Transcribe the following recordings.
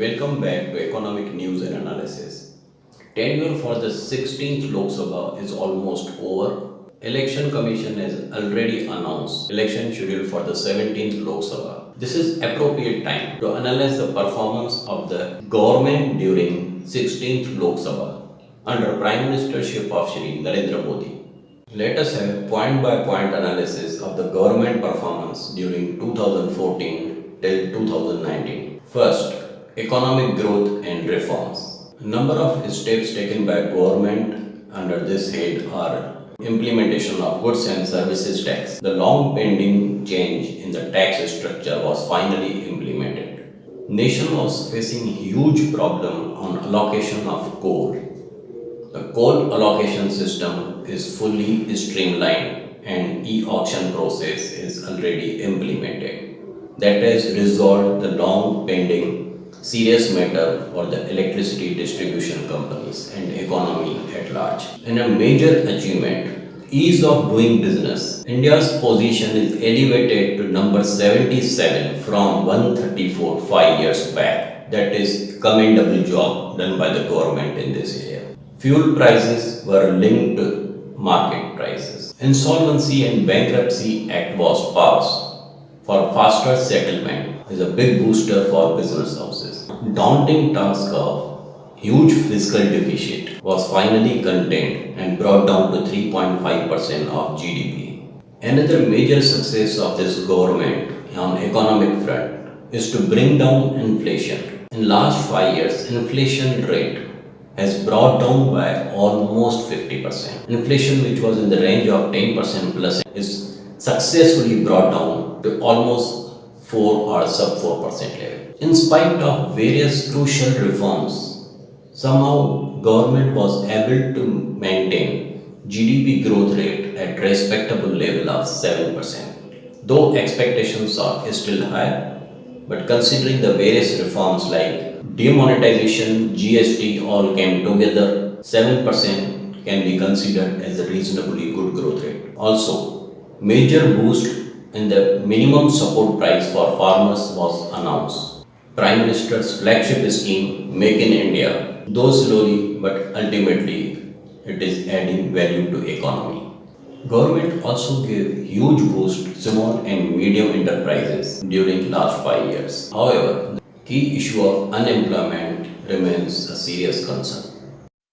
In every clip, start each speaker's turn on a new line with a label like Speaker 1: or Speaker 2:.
Speaker 1: Welcome back to Economic News and Analysis. Tenure for the 16th Lok Sabha is almost over. Election Commission has already announced election schedule for the 17th Lok Sabha. This is appropriate time to analyze the performance of the government during 16th Lok Sabha under Prime Ministership of Shri Narendra Modi. Let us have point-by-point analysis of the government performance during 2014 till 2019. First, economic growth and reforms. Number of steps taken by government under this head are implementation of goods and services tax. The long pending change in the tax structure was finally implemented. Nation was facing huge problem on allocation of coal. The coal allocation system is fully streamlined and e-auction process is already implemented. That has resolved the long pending serious matter for the electricity distribution companies and economy at large. And a major achievement, ease of doing business. India's position is elevated to number 77 from 134 5 years back. That is commendable job done by the government in this area. Fuel prices were linked to market prices. Insolvency and Bankruptcy Act was passed for faster settlement is a big booster for business houses. Daunting task of huge fiscal deficit was finally contained and brought down to 3.5% of GDP. Another major success of this government on economic front is to bring down inflation. In last 5 years, inflation rate has brought down by almost 50%. Inflation, which was in the range of 10% plus, is successfully brought down to almost 4 or sub 4% level. In spite of various crucial reforms, somehow government was able to maintain GDP growth rate at respectable level of 7%. Though expectations are still high, but considering the various reforms like demonetization, GST all came together, 7% can be considered as a reasonably good growth rate. Also, major boost in the minimum support price for farmers was announced. Prime Minister's flagship scheme, Make in India, though slowly but ultimately it is adding value to economy. Government also gave huge boost to small and medium enterprises during last 5 years. However, the key issue of unemployment remains a serious concern.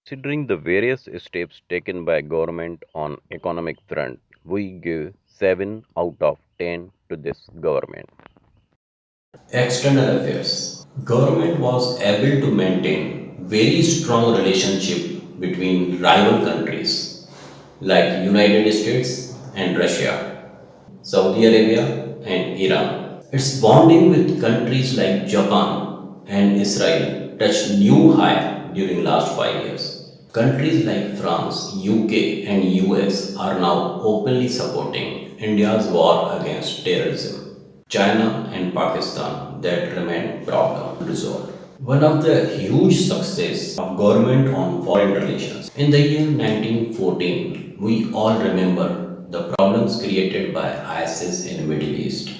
Speaker 2: Considering the various steps taken by government on economic front, we give 7 out of 10 to this government.
Speaker 1: External affairs. Government was able to maintain very strong relationship between rival countries like United States and Russia, Saudi Arabia and Iran. Its bonding with countries like Japan and Israel touched new high during last 5 years. Countries like France, UK and US are now openly supporting India's war against terrorism. China and Pakistan that remain problem resolved. One of the huge success of government on foreign relations. In the year 1914, we all remember the problems created by ISIS in Middle East.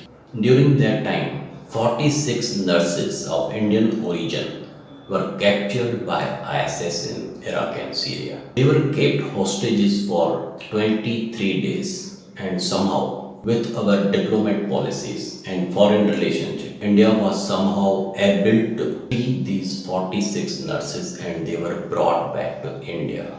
Speaker 1: During that time, 46 nurses of Indian origin were captured by ISIS in Iraq and Syria. They were kept hostages for 23 days and somehow with our diplomat policies and foreign relationship, India was somehow able to free these 46 nurses and they were brought back to India.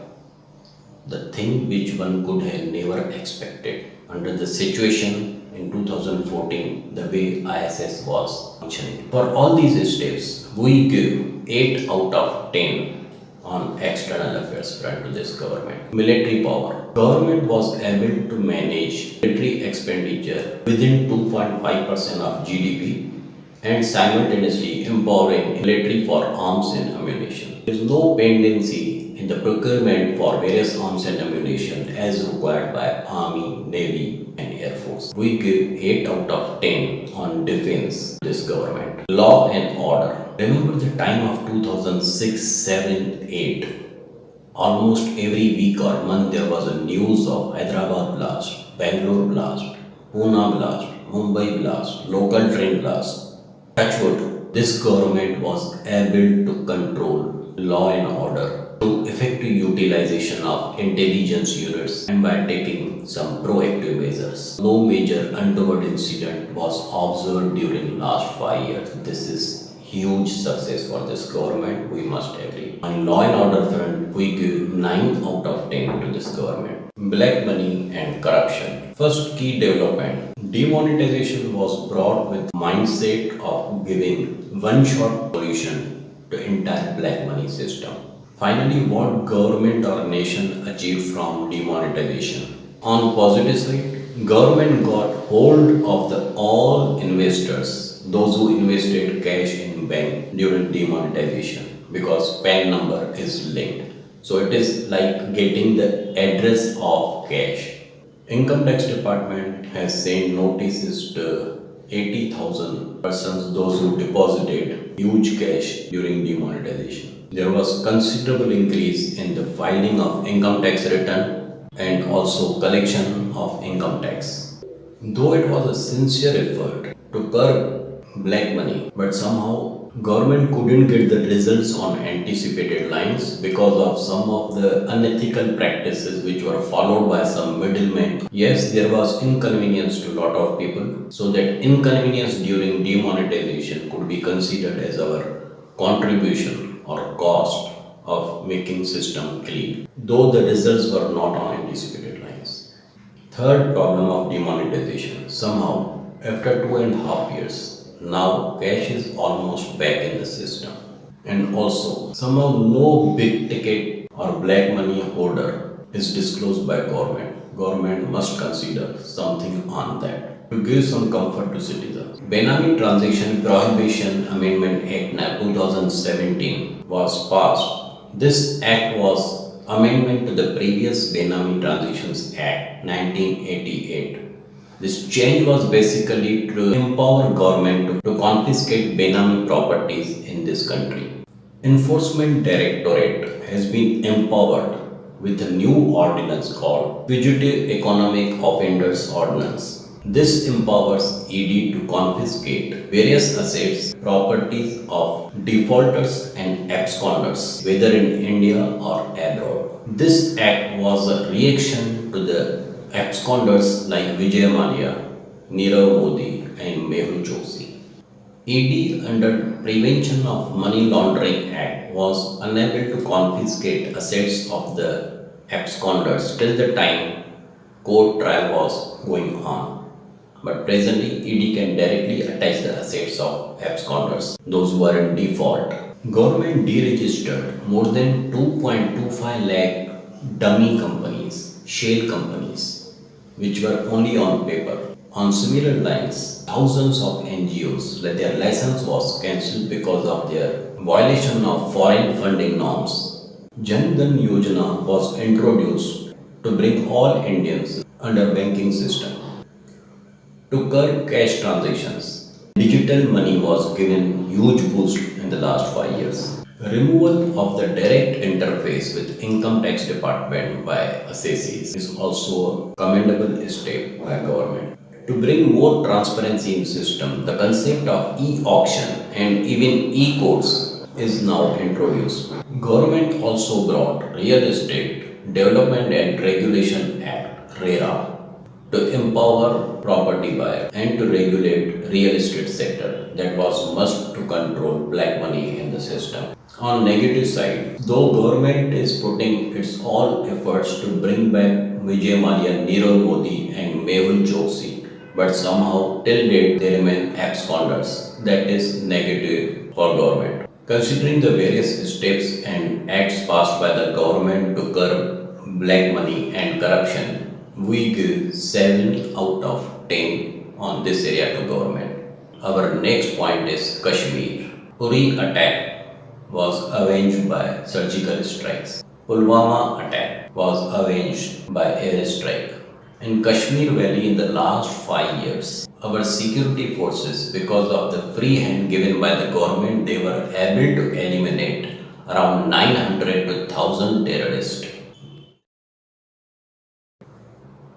Speaker 1: The thing which one could have never expected under the situation in 2014, the way ISS was functioning. For all these steps, we give 8 out of 10 on external affairs front to this government. Military power. Government was able to manage military expenditure within 2.5% of GDP and simultaneously empowering military for arms and ammunition. There is no pendency in the procurement for various arms and ammunition as required by Army, Navy and Air Force. We give 8 out of 10 on defense this government. Law and order. Remember the time of 2006, 7, 8. Almost every week or month there was a news of Hyderabad blast, Bangalore blast, Pune blast, Mumbai blast, local train blast. Touchwood, this government was able to control law and order through effective utilization of intelligence units and by taking some proactive measures. No major untoward incident was observed during last 5 years. This is huge success for this government, we must agree. On law and order front, we give 9 out of 10 to this government. Black money and corruption. First key development. Demonetization was brought with mindset of giving one-shot solution to entire black money system. Finally, what government or nation achieved from demonetization? On positive side, government got hold of the all investors, those who invested cash in bank during demonetization because PAN number is linked. So it is like getting the address of cash. Income tax department has sent notices to 80,000 persons, those who deposited huge cash during demonetization. There was considerable increase in the filing of income tax return and also collection of income tax. Though it was a sincere effort to curb black money, but somehow government couldn't get the results on anticipated lines because of some of the unethical practices which were followed by some middlemen. Yes, there was inconvenience to a lot of people, so that inconvenience during demonetization could be considered as our contribution or cost of making system clean, though the results were not on anticipated lines. Third problem of demonetization. Somehow, after 2.5 years, now cash is almost back in the system. And also, somehow no big ticket or black money order is disclosed by government. Government must consider something on that to give some comfort to citizens. Benami Transaction Prohibition Amendment Act 2017 was passed. This act was amendment to the previous Benami Transactions Act 1988. This change was basically to empower government to confiscate Benami properties in this country. Enforcement Directorate has been empowered with a new ordinance called Fugitive Economic Offenders Ordinance. This empowers ED to confiscate various assets, properties of defaulters and absconders, whether in India or abroad. This act was a reaction to the absconders like Vijay Mallya, Nirav Modi, and Mehul Choksi. ED under Prevention of Money Laundering Act was unable to confiscate assets of the absconders till the time court trial was going on. But presently, ED can directly attach the assets of absconders, those who are in default. Government deregistered more than 2.25 lakh dummy companies, shell companies, which were only on paper. On similar lines, thousands of NGOs, their license was cancelled because of their violation of foreign funding norms. Jan Dhan Yojana was introduced to bring all Indians under banking system. To curb cash transactions, digital money was given huge boost in the last 5 years. Removal of the direct interface with income tax department by assessees is also a commendable step by government. To bring more transparency in system, the concept of e-auction and even e-courts is now introduced. Government also brought Real Estate Development and Regulation Act (RERA) to empower property buyers and to regulate real estate sector that was must to control black money in the system. On negative side, though government is putting its all efforts to bring back Vijay Mallya, Nirav Modi and Mehul Choksi, but somehow till date they remain absconders. That is negative for government. Considering the various steps and acts passed by the government to curb black money and corruption, we give 7 out of 10 on this area to government. Our next point is Kashmir. Uri attack was avenged by surgical strikes. Pulwama attack was avenged by air strike. In Kashmir Valley in the last 5 years, our security forces, because of the free hand given by the government, they were able to eliminate around 900 to 1000 terrorists.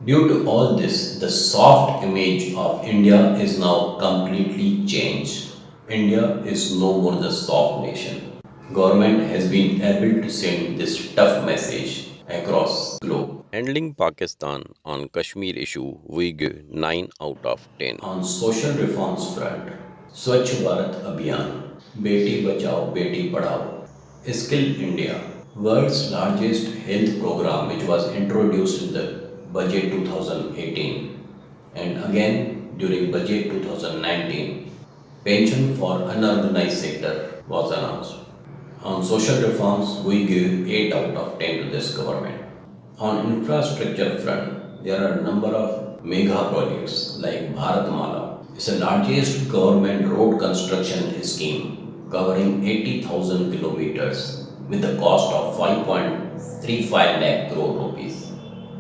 Speaker 1: Due to all this, the soft image of India is now completely changed. India is no more the soft nation. Government has been able to send this tough message across globe.
Speaker 2: Handling Pakistan on Kashmir issue, we give 9 out of 10.
Speaker 1: On social reforms front, Swachh Bharat Abhiyan, Beti Bachao Beti Padhao, Skill India, world's largest health program which was introduced in the budget 2018 and again during budget 2019, pension for unorganized sector was announced. On social reforms, we give 8 out of 10 to this government. On infrastructure front, there are a number of mega projects like Bharatmala. It's the largest government road construction scheme covering 80,000 kilometers with a cost of 5.35 lakh crore rupees.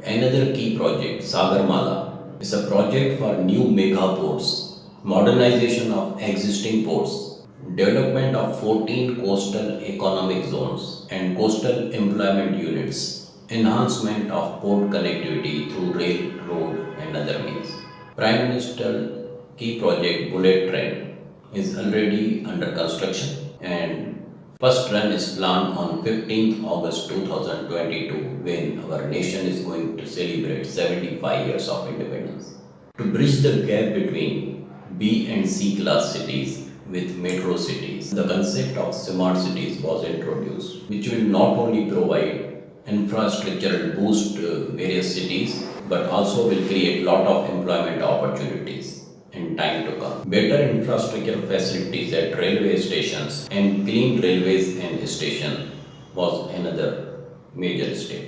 Speaker 1: Another key project, Sagarmala, is a project for new mega ports, modernization of existing ports, development of 14 coastal economic zones and coastal employment units, enhancement of port connectivity through rail, road and other means. Prime Minister key project Bullet Train is already under construction and first run is planned on 15th August 2022 when our nation is going to celebrate 75 years of independence. To bridge the gap between B and C class cities with metro cities, the concept of smart cities was introduced, which will not only provide infrastructural boost to various cities, but also will create lot of employment opportunities in time to come. Better infrastructure facilities at railway stations and clean railways and station was another major step.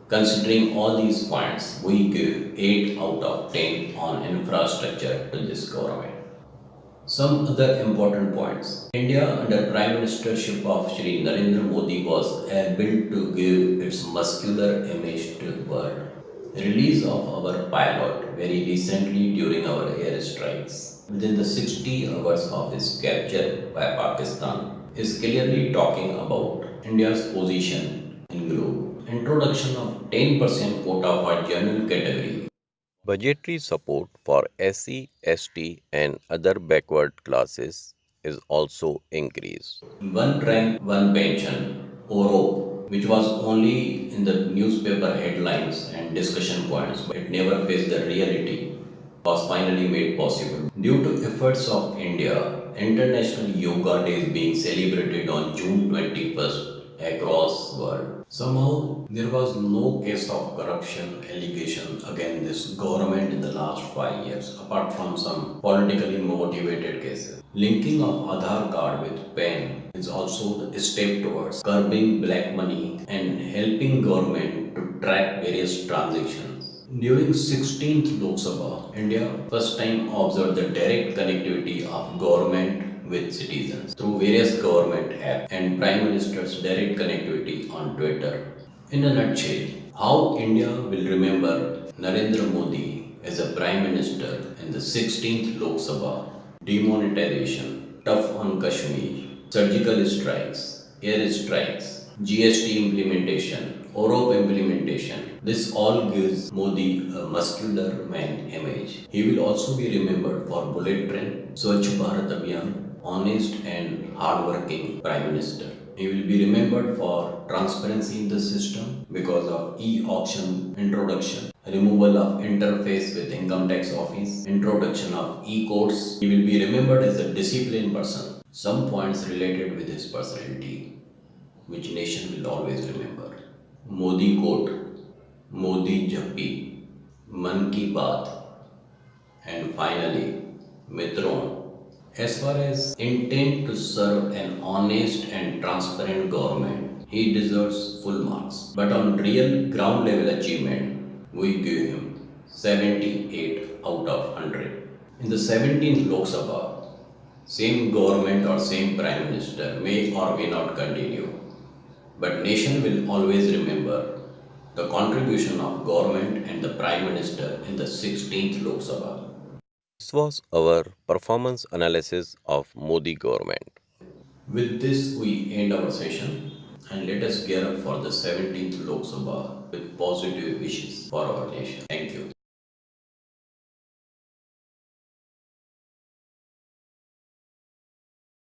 Speaker 1: Considering all these points, we give 8 out of 10 on infrastructure to this government. Some other important points. India under Prime Ministership of Shri Narendra Modi was able to give its muscular image to the world. Release of our pilot very recently during our airstrikes within the 60 hours of his capture by Pakistan is clearly talking about India's position in globe. Introduction of 10% quota for general category.
Speaker 2: Budgetary support for SC, ST, and other backward classes is also increased.
Speaker 1: One rank, one pension, ORO, which was only in the newspaper headlines and discussion points, but it never faced the reality, was finally made possible. Due to efforts of India, International Yoga Day is being celebrated on June 21st across world. Somehow there was no case of corruption allegation against this government in the last 5 years, apart from some politically motivated cases. Linking of Aadhaar card with PAN is also the step towards curbing black money and helping government to track various transactions. During 16th Lok Sabha, India first time observed the direct connectivity of government with citizens through various government apps and Prime Minister's direct connectivity on Twitter. In a nutshell, how India will remember Narendra Modi as a Prime Minister in the 16th Lok Sabha, demonetization, tough on Kashmir, surgical strikes, air strikes, GST implementation, OROP implementation. This all gives Modi a muscular man image. He will also be remembered for Bullet Train, Swachh Bharat Abhiyan, honest and hardworking Prime Minister. He will be remembered for transparency in the system because of e-auction introduction, removal of interface with income tax office, introduction of e-courts. He will be remembered as a disciplined person. Some points related with his personality, which nation will always remember. Modi quote, Modi Jappi, Man Ki Baat, and finally, Mitron. As far as intent to serve an honest and transparent government, he deserves full marks. But on real ground level achievement, we give him 78 out of 100. In the 17th Lok Sabha, same government or same Prime Minister may or may not continue, but nation will always remember the contribution of government and the Prime Minister in the 16th Lok Sabha.
Speaker 2: This was our performance analysis of Modi government.
Speaker 1: With this, we end our session and let us gear up for the 17th Lok Sabha with positive wishes for our nation. Thank you.